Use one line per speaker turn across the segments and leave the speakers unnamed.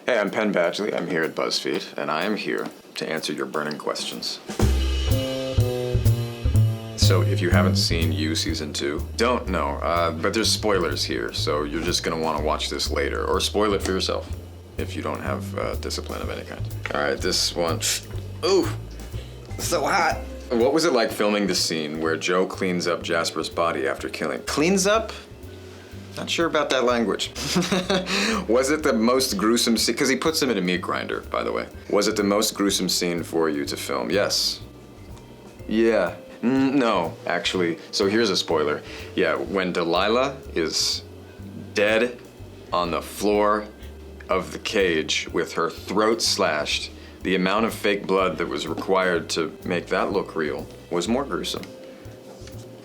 Hey, I'm Penn Badgley. I'm here at BuzzFeed, and I am here to answer your burning questions. So if you haven't seen You Season 2, don't know, but there's spoilers here, so you're just gonna wanna watch this later, or spoil it for yourself if you don't have discipline of any kind. All right, this one, ooh, so hot. What was it like filming the scene where Joe cleans up Jasper's body after killing? Cleans up? Not sure about that language. Was it the most gruesome scene? Because he puts him in a meat grinder, by the way. Was it the most gruesome scene for you to film? Yes. Yeah. No, actually. So here's a spoiler. Yeah, when Delilah is dead on the floor of the cage with her throat slashed, the amount of fake blood that was required to make that look real was more gruesome.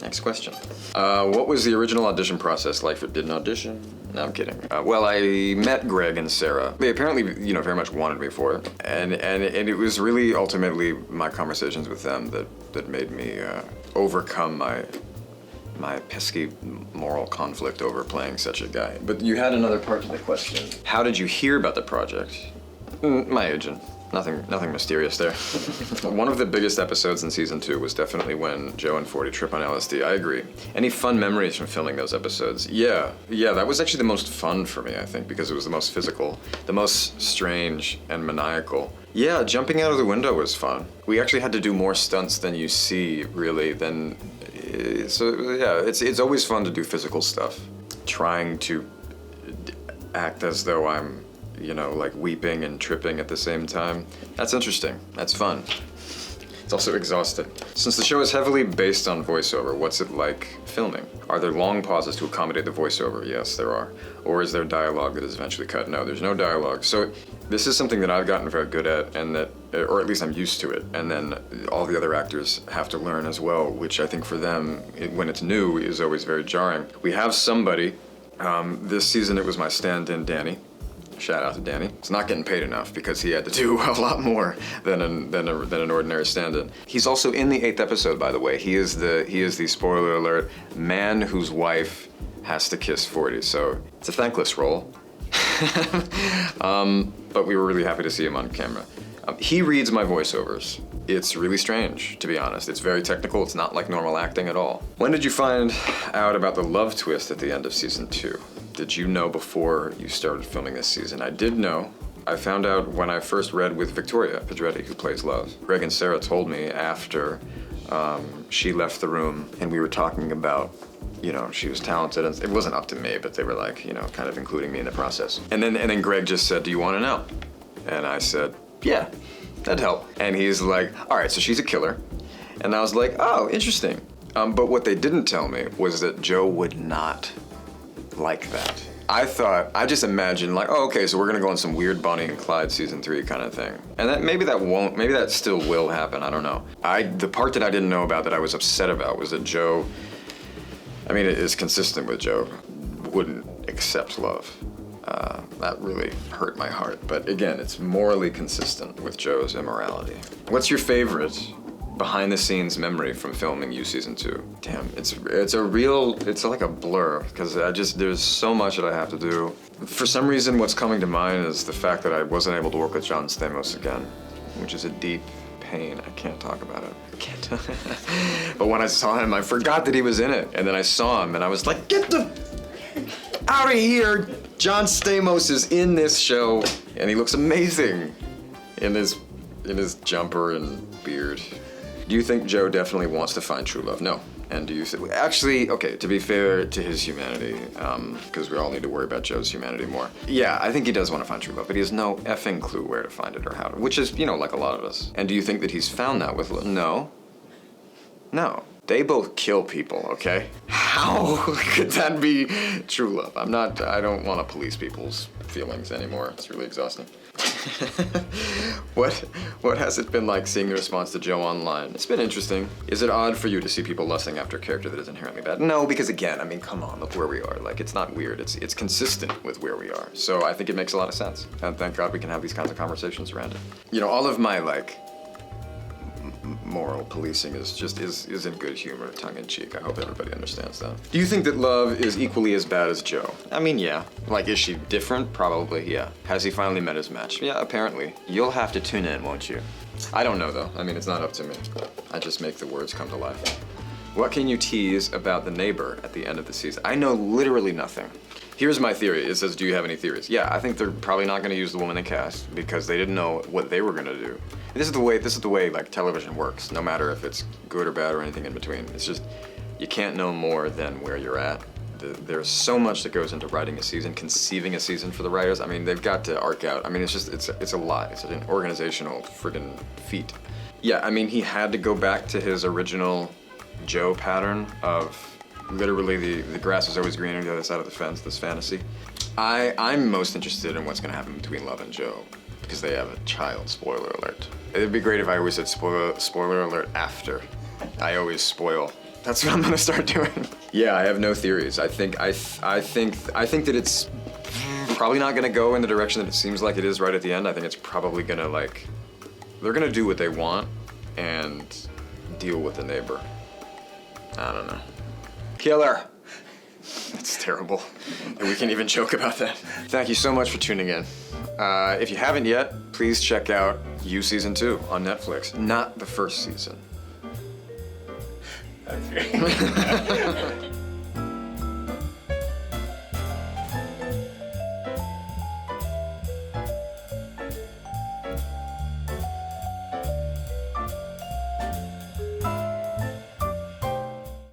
Next question. What was the original audition process like for Didn't Audition? No, I'm kidding. Well, I met Greg and Sarah. They apparently, very much wanted me for it. And it was really ultimately my conversations with them that made me overcome my pesky moral conflict over playing such a guy. But you had another part to the question. How did you hear about the project? My agent. Nothing mysterious there. One of the biggest episodes in season 2 was definitely when Joe and 40 trip on LSD. I agree. Any fun memories from filming those episodes? Yeah, that was actually the most fun for me, I think, because it was the most physical, the most strange and maniacal. Yeah, jumping out of the window was fun. We actually had to do more stunts than you see, really, so yeah, it's always fun to do physical stuff. Trying to act as though I'm like weeping and tripping at the same time. That's interesting. That's fun. It's also exhausting. Since the show is heavily based on voiceover, what's it like filming? Are there long pauses to accommodate the voiceover? Yes, there are. Or is there dialogue that is eventually cut? No, there's no dialogue. So this is something that I've gotten very good at, and or at least I'm used to it. And then all the other actors have to learn as well, which I think for them, when it's new, is always very jarring. We have somebody, this season it was my stand-in, Danny. Shout out to Danny. He's not getting paid enough because he had to do a lot more than an ordinary stand-in. He's also in the 8th episode, by the way. He is the spoiler alert man whose wife has to kiss 40. So it's a thankless role. But we were really happy to see him on camera. He reads my voiceovers. It's really strange, to be honest. It's very technical. It's not like normal acting at all. When did you find out about the love twist at the end of season 2? Did you know before you started filming this season? I did know. I found out when I first read with Victoria Pedretti, who plays Love. Greg and Sarah told me after she left the room and we were talking about, she was talented, and it wasn't up to me, but they were like, kind of including me in the process. And then Greg just said, "Do you want to know?" And I said, "Yeah, that'd help." And he's like, "All right, so she's a killer." And I was like, "Oh, interesting." But what they didn't tell me was that Joe would not like that. I just imagined like, oh, okay, so we're gonna go on some weird Bonnie and Clyde season 3 kind of thing. And maybe that still will happen, I don't know. The part that I didn't know about that I was upset about was that Joe, it is consistent with Joe, wouldn't accept Love. That really hurt my heart. But again, it's morally consistent with Joe's immorality. What's your favorite behind the scenes memory from filming You Season 2? Damn, it's like a blur, because there's so much that I have to do. For some reason, what's coming to mind is the fact that I wasn't able to work with John Stamos again, which is a deep pain. I can't talk about it. But when I saw him, I forgot that he was in it. And then I saw him and I was like, get the out of here. John Stamos is in this show and he looks amazing in his jumper and beard. Do you think Joe definitely wants to find true love? No. And do you think, actually, okay, to be fair to his humanity, because we all need to worry about Joe's humanity more. Yeah, I think he does want to find true love, but he has no effing clue where to find it or how to, which is, like a lot of us. And do you think that he's found that with love? No. No. They both kill people, okay? How could that be true love? I don't want to police people's feelings anymore. It's really exhausting. What has it been like seeing the response to Joe online? It's been interesting. Is it odd for you to see people lusting after a character that is inherently bad? No, because again, come on, look where we are. Like, it's not weird. It's consistent with where we are. So I think it makes a lot of sense. And thank God we can have these kinds of conversations around it. All of my moral policing is in good humor, tongue-in-cheek. I hope everybody understands that. Do you think that Love is equally as bad as Joe? I mean, yeah. Like, is she different? Probably, yeah. Has he finally met his match? Yeah, apparently. You'll have to tune in, won't you? I don't know, though. I mean, it's not up to me. I just make the words come to life. What can you tease about the neighbor at the end of the season? I know literally nothing. Here's my theory. It says, do you have any theories? Yeah, I think they're probably not gonna use the woman they cast because they didn't know what they were gonna do. And this is the way like television works, no matter if it's good or bad or anything in between. It's just, you can't know more than where you're at. There's so much that goes into writing a season, conceiving a season for the writers. I mean, they've got to arc out. I mean, it's a lot. It's an organizational friggin' feat. Yeah, I mean, he had to go back to his original Joe pattern of literally the grass is always greener on the other side of the fence, this fantasy. I'm most interested in what's gonna happen between Love and Joe because they have a child, spoiler alert. It'd be great if I always said spoiler alert after. I always spoil. That's what I'm gonna start doing. Yeah, I have no theories. I think that it's probably not gonna go in the direction that it seems like it is right at the end. I think it's probably gonna they're gonna do what they want and deal with the neighbor. I don't know. Killer. That's terrible. And we can even joke about that. Thank you so much for tuning in. If you haven't yet, please check out You Season 2 on Netflix. Not the first season.
That's great.